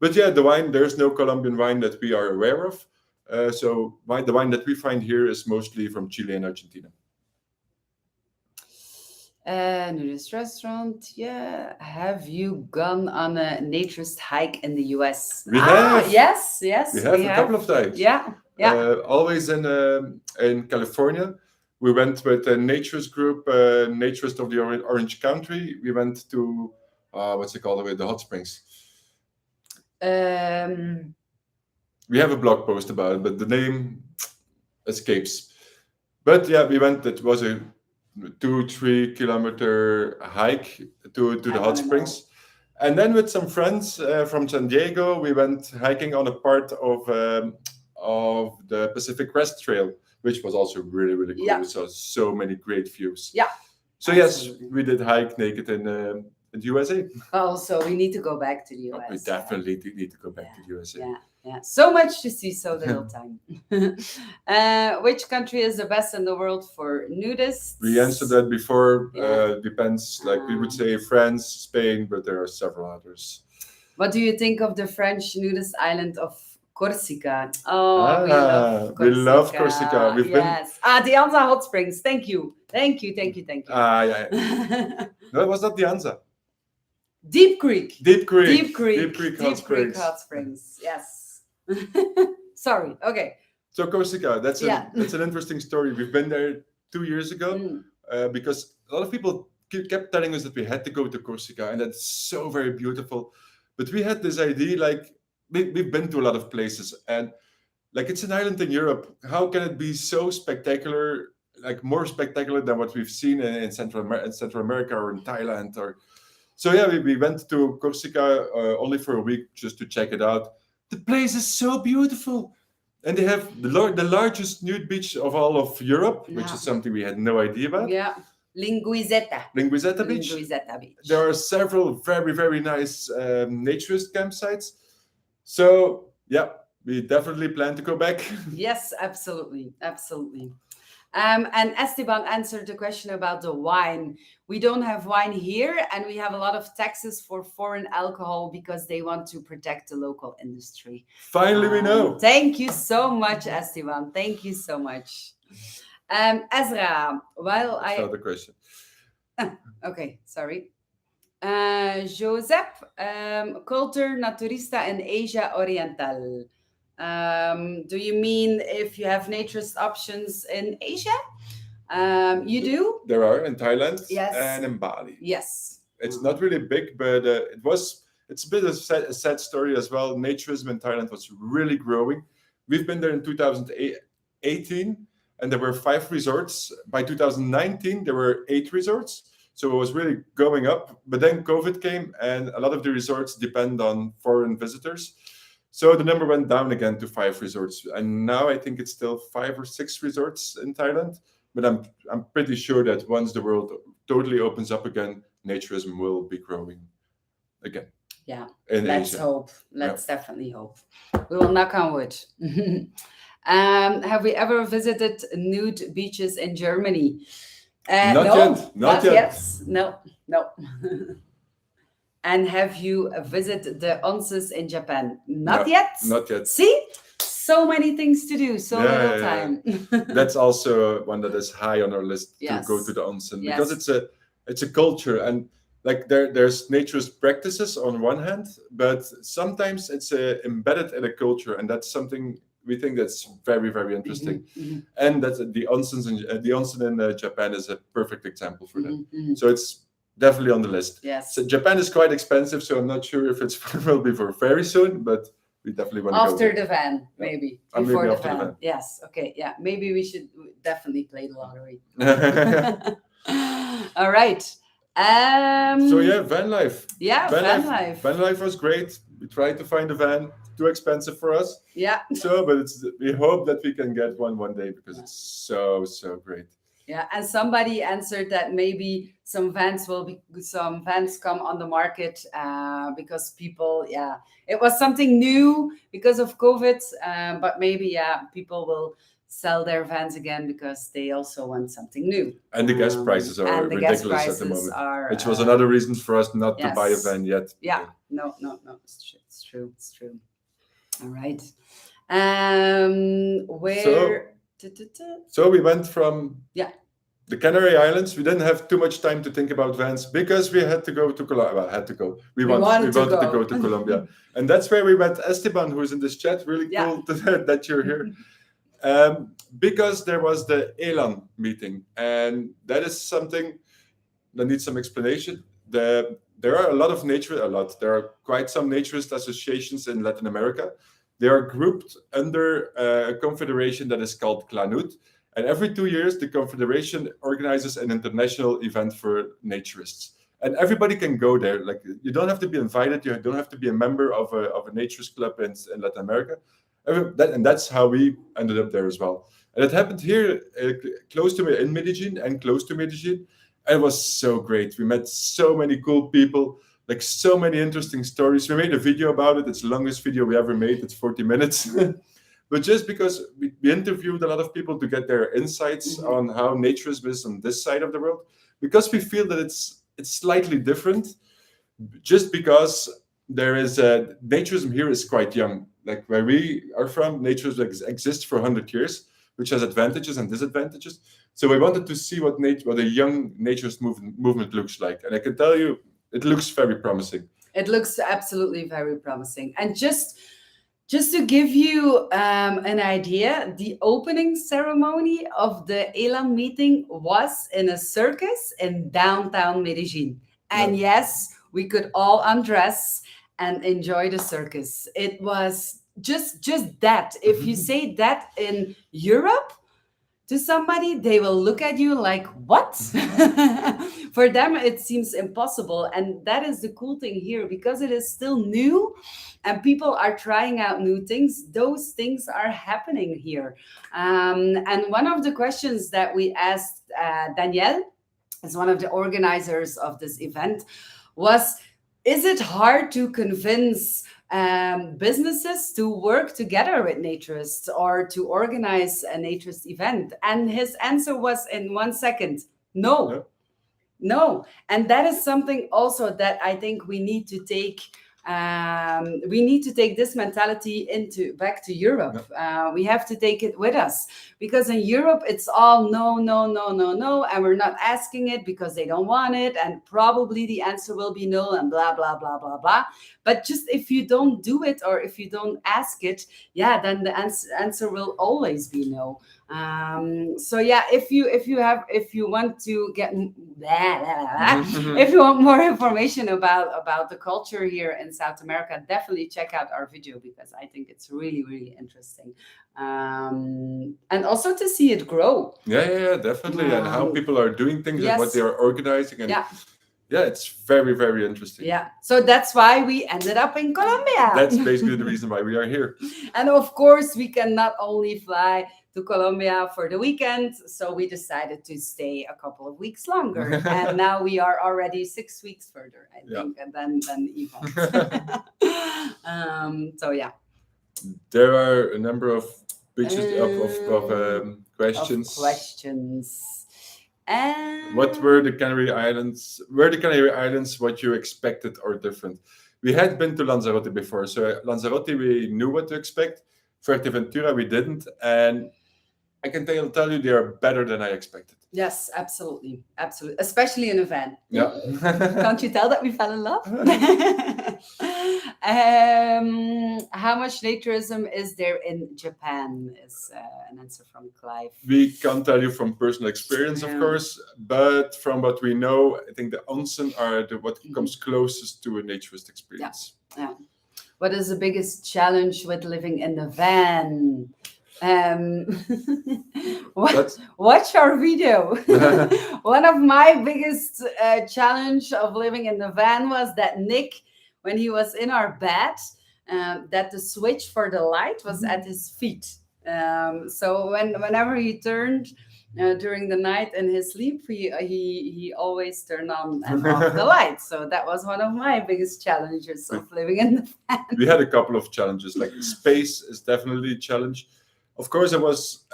But yeah, the wine, there's no Colombian wine that we are aware of. So the wine that we find here is mostly from Chile and Argentina. Nudist restaurant. Yeah. Have you gone on a naturist hike in the US? We have. Yes, yes, We have a couple of times. Yeah, yeah. Always in California. We went with a naturist group, Naturist of the Orange Country. We went to what's it called? The hot springs. Um, We have a blog post about it, but the name escapes. But yeah, we went. It was a 2-3 kilometer hike to the hot springs. And then with some friends from San Diego, we went hiking on a part of the Pacific Crest Trail, which was also really, really cool. Yeah. We saw so many great views. Yeah. So yes, we did hike naked in the USA. Also, we need to go back to the US. We definitely need to go back to the USA. Yeah, yeah. So much to see, so little time. Which country is the best in the world for nudists? We answered that before. Depends. Like we would say France, Spain, but there are several others. What do you think of the French nudist island of Corsica? Oh, we love Corsica. We've been. The Anza hot springs. Thank you. Yeah. No, it was not the Anza. Deep Creek Hot Springs. Yes. Sorry. Okay. So Corsica, that's an interesting story. We've been there 2 years ago because a lot of people kept telling us that we had to go to Corsica, and that's so very beautiful. But we had this idea, like we've been to a lot of places, and like it's an island in Europe. How can it be so spectacular, like more spectacular than what we've seen in Central America or in Thailand or? So yeah, we went to Corsica only for a week just to check it out. The place is so beautiful. And they have the largest nude beach of all of Europe, which is something we had no idea about. Yeah. Linguizetta Beach. There are several very, very nice naturist campsites. So yeah, we definitely plan to go back. Yes, absolutely. And Esteban answered the question about the wine. We don't have wine here, and we have a lot of taxes for foreign alcohol because they want to protect the local industry. Finally, we know. Thank you so much, Esteban. Thank you so much. Ezra, Another question. Okay, sorry. Josep, culture naturista in Asia Oriental. Do you mean if you have naturist options in Asia? You do? There are in Thailand Yes. and in Bali. Yes. It's not really big, but it's a bit of a sad story as well. Naturism in Thailand was really growing. We've been there in 2018, and there were 5 resorts. By 2019, there were 8 resorts. So it was really going up. But then COVID came, and a lot of the resorts depend on foreign visitors. So the number went down again to 5 resorts, and now I think it's still 5 or 6 resorts in Thailand. But I'm pretty sure that once the world totally opens up again, naturism will be growing again. Yeah, let's hope. Let's definitely hope. We will knock on wood. Have we ever visited nude beaches in Germany? Not yet. No. And have you visited the onsens in Japan? Not yet. See, so many things to do, so little time. That's also one that is high on our list to go to the onsen because it's a culture, and like there's naturist practices on one hand, but sometimes it's embedded in a culture, and that's something we think that's very, very interesting. And that the onsen in Japan is a perfect example for that. So it's definitely on the list. Yes. So Japan is quite expensive, so I'm not sure if it will be for very soon, but we definitely want to go after the van, maybe. Before the van. Yes. Okay. Yeah. Maybe we should definitely play the lottery. All right. So yeah, van life. Yeah, van life. Van life was great. We tried to find a van. Too expensive for us. Yeah. So, but we hope that we can get one day because it's so great. Yeah, and somebody answered that maybe some vans come on the market because people, it was something new because of COVID, but maybe people will sell their vans again because they also want something new. And the gas prices are ridiculous at the moment, which was another reason for us not to buy a van yet. Yeah, no, it's true. All right. Where? So we went from the Canary Islands, we didn't have too much time to think about vans because we had to go to Colombia. Well, had to go. We wanted to go to Colombia. And that's where we met Esteban, who's in this chat. Really cool that you're here. Because there was the ELAN meeting. And that is something that needs some explanation. There are a lot of there are quite some naturist associations in Latin America. They are grouped under a confederation that is called Nude. And every 2 years, the confederation organizes an international event for naturists. And everybody can go there. Like, you don't have to be invited. You don't have to be a member of a naturist club in Latin America. And that's how we ended up there as well. And it happened here, close to me, in Medellin and close to Medellin. And it was so great. We met so many cool people, like so many interesting stories. We made a video about it. It's the longest video we ever made. It's 40 minutes. But just because we interviewed a lot of people to get their insights on how naturism is on this side of the world, because we feel that it's slightly different, just because there is naturism here is quite young. Like where we are from, naturism exists for 100 years, which has advantages and disadvantages. So we wanted to see what a young naturist movement looks like. And I can tell you, it looks very promising. It looks absolutely very promising. And just to give you an idea, the opening ceremony of the ELAN meeting was in a circus in downtown Medellin. And yes, we could all undress and enjoy the circus. It was just that. If you say that in Europe to somebody, they will look at you like, what? For them, it seems impossible. And that is the cool thing here, because it is still new and people are trying out new things. Those things are happening here. And one of the questions that we asked Danielle, as one of the organizers of this event, was, is it hard to convince businesses to work together with naturists or to organize a naturist event? And his answer was in 1 second, no. And that is something also that I think we need to take. We need to take this mentality back to Europe. We have to take it with us, because in Europe it's all no, and we're not asking it because they don't want it, and probably the answer will be no, and blah blah blah blah blah. But just if you don't do it or if you don't ask it, then the answer will always be no. So yeah, if you want to get if you want more information about the culture here in South America, definitely check out our video, because I think it's really, really interesting. And also to see it grow. Yeah, definitely. And how people are doing things and what they are organizing. And yeah, it's very, very interesting. Yeah. So that's why we ended up in Colombia. That's basically the reason why we are here. And of course, we can not only fly to Colombia for the weekend, so we decided to stay a couple of weeks longer. And now we are already 6 weeks further, I think, than event. So yeah. There are a number of pictures of questions. And what were the Canary Islands? Were the Canary Islands what you expected or different? We had been to Lanzarote before, so Lanzarote we knew what to expect. Fuerteventura we didn't, and I can tell you they are better than I expected. Yes, absolutely, especially in a van. Yeah. Can't you tell that we fell in love? How much naturism is there in Japan? Is an answer from Clive. We can't tell you from personal experience, of course, but from what we know, I think the onsen are what comes closest to a naturist experience. Yeah. What is the biggest challenge with living in the van? Watch our video. One of my biggest challenge of living in the van was that Nick, when he was in our bed, that the switch for the light was at his feet. So whenever he turned during the night in his sleep, he always turned on and off the light. So that was one of my biggest challenges of living in the van. We had a couple of challenges. Like space is definitely a challenge. Of course, it was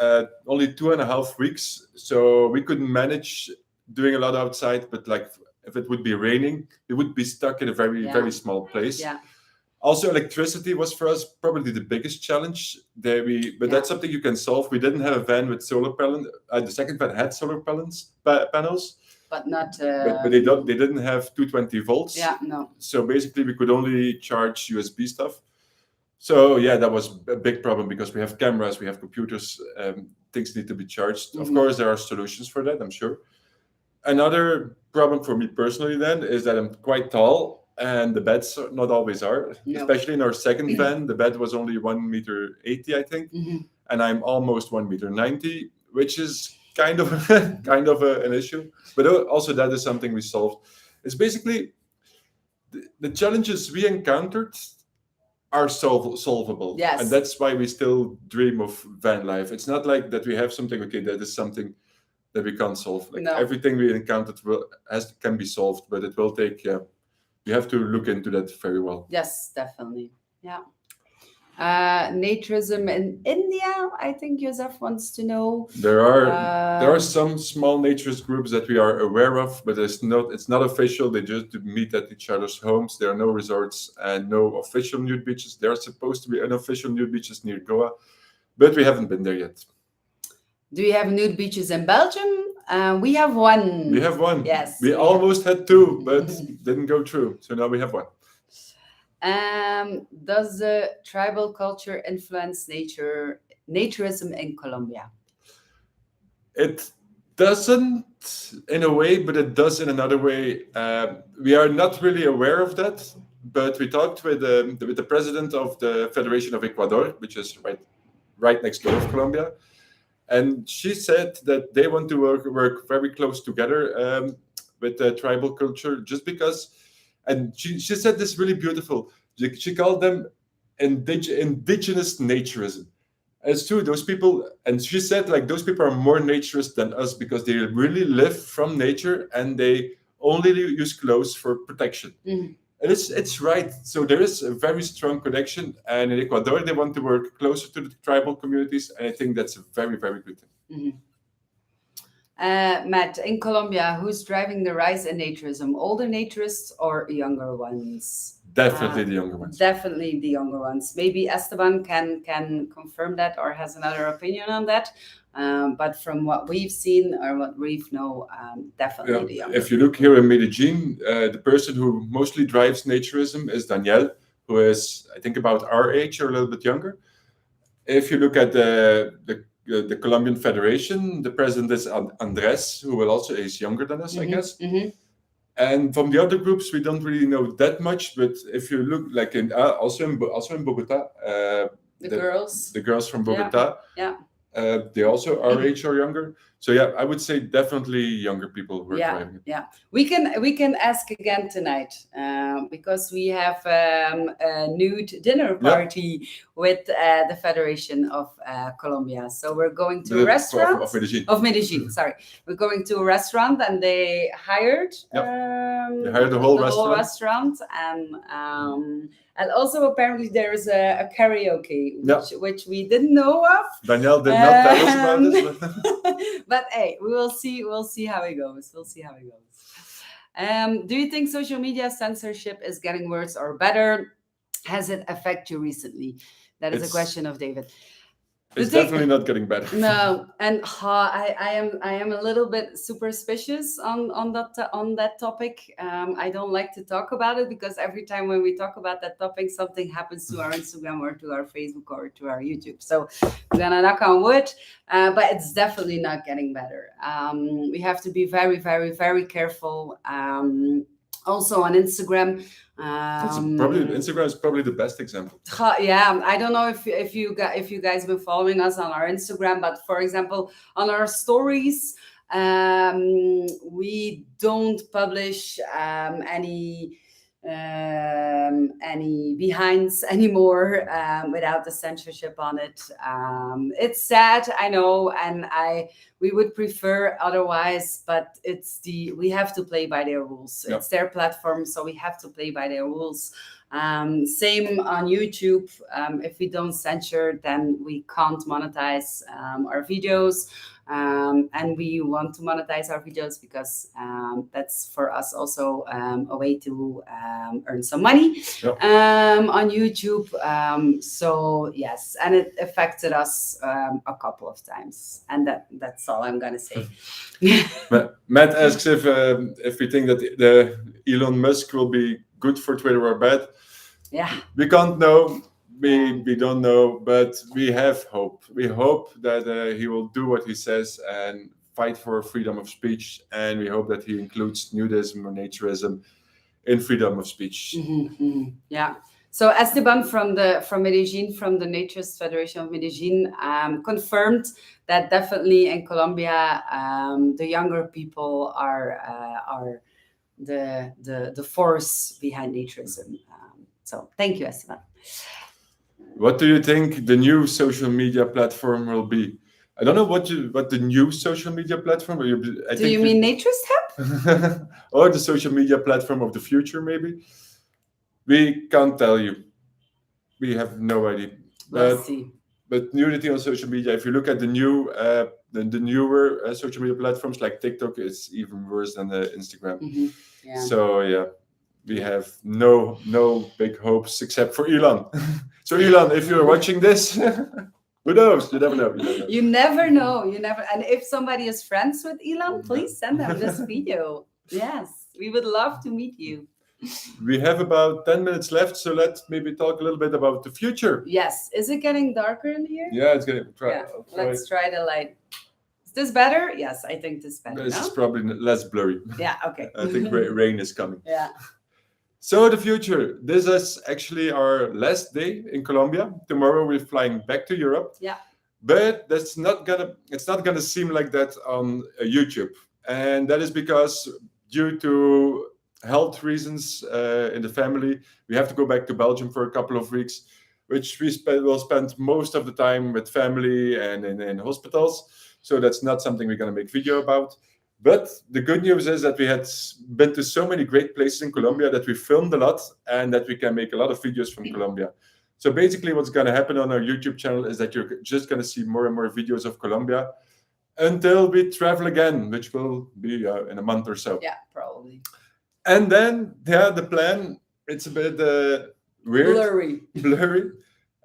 only 2.5 weeks, so we couldn't manage doing a lot outside. But like, if it would be raining, we would be stuck in a very, very small place. Yeah. Also, electricity was for us probably the biggest challenge. But that's something you can solve. We didn't have a van with solar panels. The second van had solar panels, but not. but they didn't have 220 volts. Yeah, no. So basically, we could only charge USB stuff. So yeah, that was a big problem because we have cameras, we have computers, things need to be charged. Of course, there are solutions for that, I'm sure. Another problem for me personally then is that I'm quite tall and the beds not always are. No. Especially in our second van, the bed was only 1.80 m, I think, and I'm almost 1.90 m, which is kind of an issue. But also that is something we solved. It's basically the challenges we encountered are solvable. Yes. And that's why we still dream of van life. It's not like that we have something, okay, that is something that we can't solve. Like everything we encountered can be solved, but it will take, you have to look into that very well. Yes, definitely. Yeah. Naturism in India, I think Joseph wants to know. There are some small naturist groups that we are aware of, but it's not official. They just meet at each other's homes. There are no resorts and no official nude beaches. There are supposed to be unofficial nude beaches near Goa, but we haven't been there yet. Do you have nude beaches in Belgium? We have one. We have one. Yes. We almost had two, but didn't go through. So now we have one. Does the tribal culture influence naturism in Colombia? It doesn't in a way, but it does in another way. We are not really aware of that, but we talked with the president of the Federation of Ecuador, which is right next door of Colombia. And she said that they want to work very close together with the tribal culture, just because. And she said this really beautiful. She called them indigenous naturism. And it's true, those people, and she said like those people are more naturist than us because they really live from nature and they only use clothes for protection. And it's right. So there is a very strong connection. And in Ecuador, they want to work closer to the tribal communities. And I think that's a very, very good thing. Matt, in Colombia, who's driving the rise in naturism? Older naturists or younger ones? Definitely the younger ones. Definitely the younger ones. Maybe Esteban can confirm that or has another opinion on that. But from what we've seen or what we've know, definitely the younger. If you look here in Medellin, the person who mostly drives naturism is Daniel, who is, I think, about our age or a little bit younger. If you look at the Colombian Federation, the president is Andres, who is younger than us, I guess. And from the other groups, we don't really know that much. But if you look, like also in Bogota, the girls from Bogota, they also are age or younger. So yeah, I would say definitely younger people who are driving it. Yeah, we can ask again tonight because we have a nude dinner party with the Federation of Colombia. So we're going to a restaurant of Medellin. Sorry, we're going to a restaurant and they hired the whole restaurant and also apparently there is a karaoke which we didn't know of. Danielle did not tell us about this. But hey, we'll see how it goes. Do you think social media censorship is getting worse or better? Has it affected you recently? That is a question of David. It's definitely not getting better. No, and I am a little bit superstitious on that topic. I don't like to talk about it because every time when we talk about that topic, something happens to our Instagram or to our Facebook or to our YouTube. So we're gonna knock on wood, but it's definitely not getting better. We have to be very, very, very careful. Also on Instagram. Instagram is probably the best example. Yeah, I don't know if you guys been following us on our Instagram, but for example, on our stories, we don't publish any behinds anymore without the censorship on it. It's sad, I know, and we would prefer otherwise, but we have to play by their rules. Yep. It's their platform, so we have to play by their rules. Same on YouTube. If we don't censor, then we can't monetize our videos. And we want to monetize our videos because that's for us also a way to earn some money on YouTube. So yes, and it affected us a couple of times, and that's all I'm gonna say. Matt asks if we think that the Elon Musk will be good for Twitter or bad. Yeah, we can't know. We don't know, but we have hope. We hope that he will do what he says and fight for freedom of speech, and we hope that he includes nudism or naturism in freedom of speech. Yeah. So Esteban from Medellin, from the Naturist Federation of Medellin, confirmed that definitely in Colombia, the younger people are the force behind naturism. So thank you, Esteban. What do you think the new social media platform will be? I don't know what the new social media platform. Do you mean Naturist Hub? Or the social media platform of the future, maybe? We can't tell you. We have no idea. We'll see. But nudity on social media, if you look at the newer social media platforms like TikTok, it's even worse than Instagram. Yeah. So yeah, we have no big hopes except for Elon. So Elon, if you're watching this, who knows? You never know. You never know. And if somebody is friends with Elon, please send them this video. Yes, we would love to meet you. We have about 10 minutes left, so let's maybe talk a little bit about the future. Yes. Is it getting darker in here? Yeah, it's getting. Let's try the light. Is this better? Yes, I think this is better. This is probably less blurry. Yeah, okay. I think rain is coming. Yeah. So the future. This is actually our last day in Colombia. Tomorrow we're flying back to Europe. Yeah. But it's not gonna seem like that on YouTube, and that is because due to health reasons in the family, we have to go back to Belgium for a couple of weeks, which will spend most of the time with family and in hospitals. So that's not something we're going to make video about. But the good news is that we had been to so many great places in Colombia that we filmed a lot and that we can make a lot of videos from Colombia. So basically what's going to happen on our YouTube channel is that you're just going to see more and more videos of Colombia until we travel again, which will be in a month or so. Yeah, probably. And then, the plan, it's a bit weird. Blurry.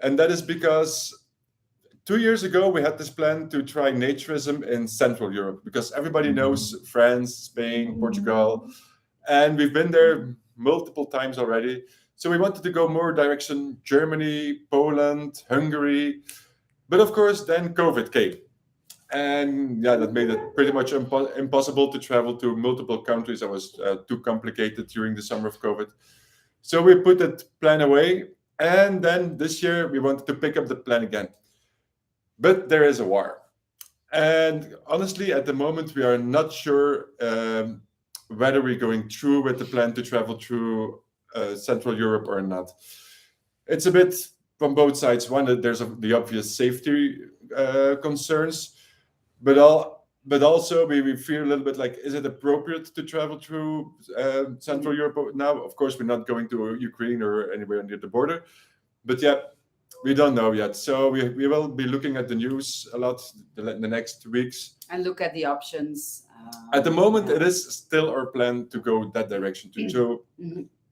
And that is because 2 years ago, we had this plan to try naturism in Central Europe, because everybody knows France, Spain, Portugal, and we've been there multiple times already. So we wanted to go more direction Germany, Poland, Hungary. But of course, then COVID came. And that made it pretty much impossible to travel to multiple countries. That was too complicated during the summer of COVID. So we put that plan away. And then this year, we wanted to pick up the plan again. But there is a war. And honestly, at the moment, we are not sure whether we're going through with the plan to travel through Central Europe or not. It's a bit from both sides. One, there's the obvious safety concerns. But also we feel a little bit like, is it appropriate to travel through Central Europe now? Of course, we're not going to Ukraine or anywhere near the border. But yeah, we don't know yet. So we will be looking at the news a lot the next weeks. And look at the options. At the moment, it is still our plan to go that direction too. So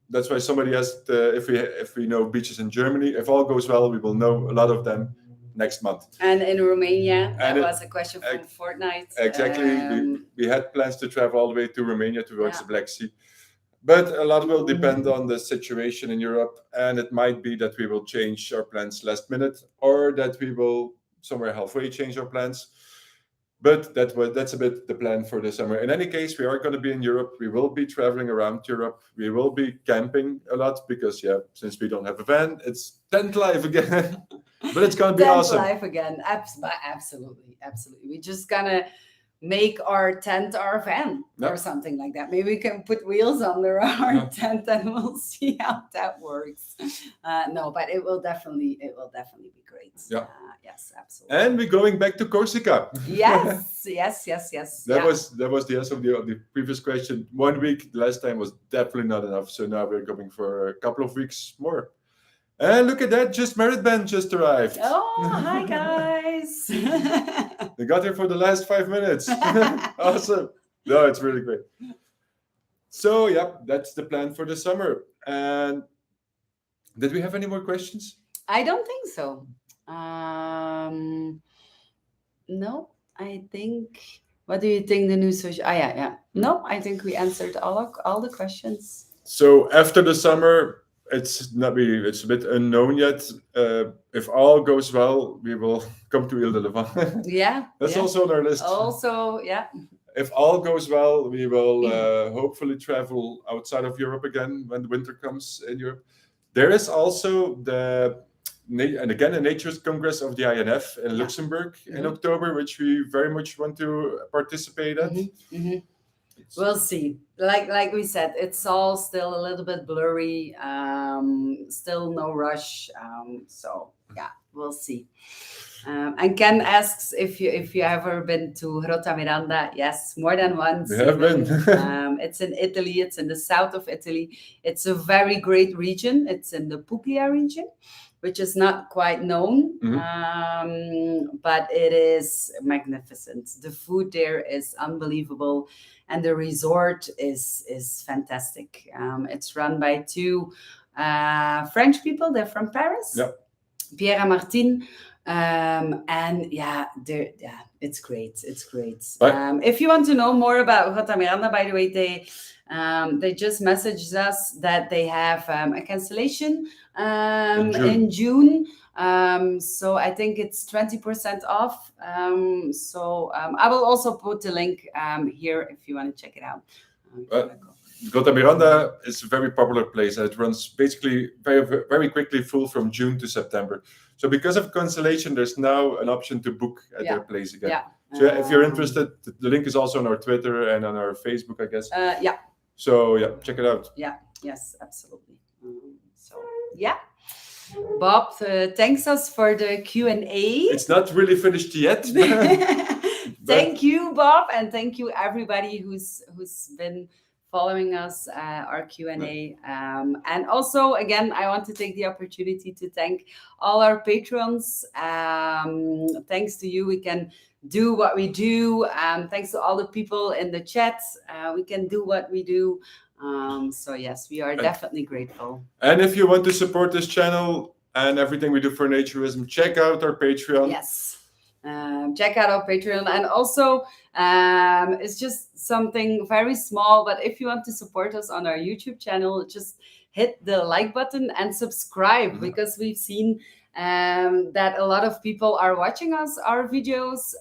that's why somebody asked if we know beaches in Germany. If all goes well, we will know a lot of them next month. And in Romania, that was a question from Fortnite. Exactly. We had plans to travel all the way to Romania towards the Black Sea. But a lot will depend on the situation in Europe. And it might be that we will change our plans last minute, or that we will somewhere halfway change our plans. But that's a bit the plan for the summer. In any case, we are going to be in Europe. We will be traveling around Europe. We will be camping a lot because, since we don't have a van, it's tent life again. But it's going to be awesome. Tent life again. Absolutely. We're just going to make our tent our van or something like that. Maybe we can put wheels under our tent and we'll see how that works. No, but it will definitely be great. Yeah. Yes, absolutely. And we're going back to Corsica. Yes. That was the answer of the previous question. 1 week the last time was definitely not enough. So now we're going for a couple of weeks more. And look at that, Just Married band just arrived. Oh, hi guys. They got here for the last 5 minutes. Awesome. No, it's really great. So, yeah, that's the plan for the summer. And did we have any more questions? I don't think so. No, I think. What do you think the new social? Ah, yeah. No, I think we answered all the questions. So after the summer, it's not really, it's a bit unknown yet. If all goes well, we will come to Ile de Levant. Yeah, That's yeah. also on our list. Also, yeah. If all goes well, we will hopefully travel outside of Europe again when the winter comes in Europe. There is also and again, a Naturist Congress of the INF in Luxembourg in October, which we very much want to participate at. We'll see. Like we said, it's all still a little bit blurry. Still no rush. So yeah, we'll see. And Ken asks if you ever been to Rota Miranda. Yes, more than once. We have been. It's in Italy. It's in the south of Italy. It's a very great region. It's in the Puglia region, which is not quite known, but it is magnificent. The food there is unbelievable, and the resort is fantastic. It's run by two French people. They're from Paris, Pierre and Martine. And it's great. It's great. If you want to know more about Rota Miranda, by the way, they just messaged us that they have a cancellation in June. So I think it's 20% off. I will also put the link here if you want to check it out. Rota Miranda is a very popular place. It runs basically very, very quickly full from June to September. So because of cancellation, there's now an option to book at their place again. Yeah. So if you're interested, the link is also on our Twitter and on our Facebook, I guess. So check it out. Yeah. Yes, absolutely. Bob, thanks us for the Q&A. It's not really finished yet. Thank you, Bob, and thank you everybody who's been following us, our Q&A. And also, again, I want to take the opportunity to thank all our patrons. Thanks to you, we can do what we do. Thanks to all the people in the chat, we can do what we do. So yes, we are definitely grateful. And if you want to support this channel and everything we do for Naturism, check out our Patreon. Yes. Check out our Patreon, and also it's just something very small, but if you want to support us on our YouTube channel, just hit the like button and subscribe, because we've seen that a lot of people are watching our videos,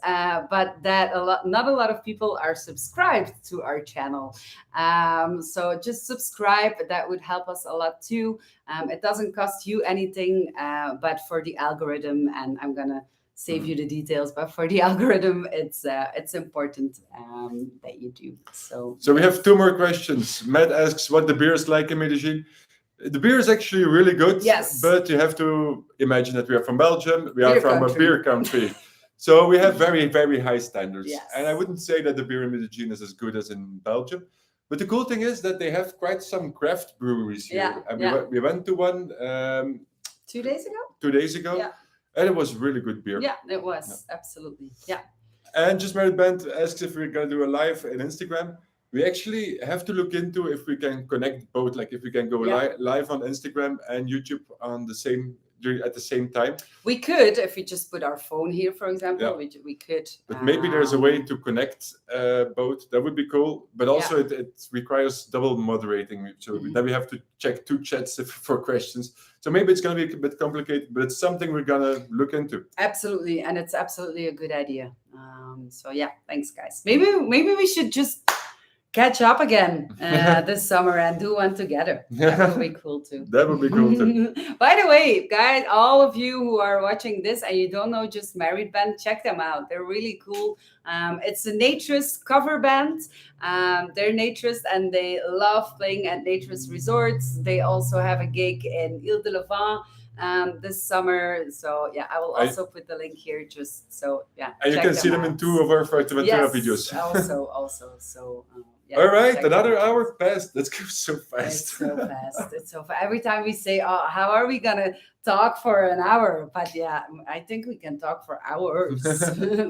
but that not a lot of people are subscribed to our channel. So just subscribe. That would help us a lot too. It doesn't cost you anything, but for the algorithm, and I'm gonna save you the details, but for the algorithm, it's important that you do. So we have two more questions. Matt asks what the beer is like in Medellin. The beer is actually really good, but you have to imagine that we are from Belgium. We are from a beer country. So we have very, very high standards. Yes. And I wouldn't say that the beer in Medellin is as good as in Belgium. But the cool thing is that they have quite some craft breweries here. And we went to one 2 days ago. 2 days ago. Yeah. And it was really good beer. Yeah, it was. Absolutely. Yeah. And Just Married Band asks if we're going to do a live in Instagram. We actually have to look into if we can connect both, like if we can go live on Instagram and YouTube at the same time. We could, if we just put our phone here, for example, we could. But maybe there's a way to connect both. That would be cool. But also it requires double moderating. So then we have to check two chats for questions. So maybe it's going to be a bit complicated, but it's something we're going to look into. Absolutely. And it's absolutely a good idea. So thanks, guys. Maybe we should just catch up again this summer and do one together. That would be cool too. That would be cool too. By the way, guys, all of you who are watching this and you don't know Just Married Band, check them out. They're really cool. It's a Naturist cover band. They're Naturist and they love playing at Naturist resorts. They also have a gig in Ile de Levant this summer. So I will also put the link here just so and you can see them in two of our Fuerteventura videos. also. So Yeah, All right, check another it out. hour passed. Let's go so It's fast. so fast. It's so fast. Every time we say, "Oh, how are we gonna talk for an hour?" But yeah, I think we can talk for hours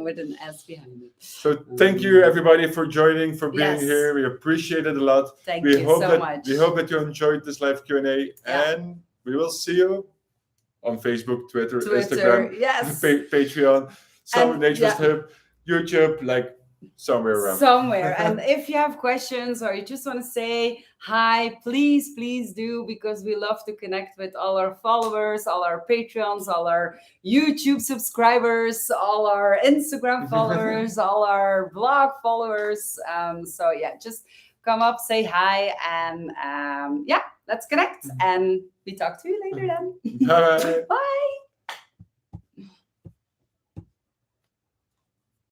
with an S behind it. So thank you everybody for joining, for being Yes. here. We appreciate it a lot. Thank we you hope so that much. we hope that you enjoyed this live Q&A, Yeah. and we will see you on Facebook, Twitter, Twitter, Instagram, yes. Patreon, some And, Naturist yeah. Hub, YouTube, like somewhere around. Somewhere. And if you have questions or you just want to say hi, please do, because we love to connect with all our followers, all our Patreons, all our YouTube subscribers, all our Instagram followers, all our blog followers. So yeah, just come up, say hi, and yeah, let's connect. And we talk to you later then. Bye. Bye.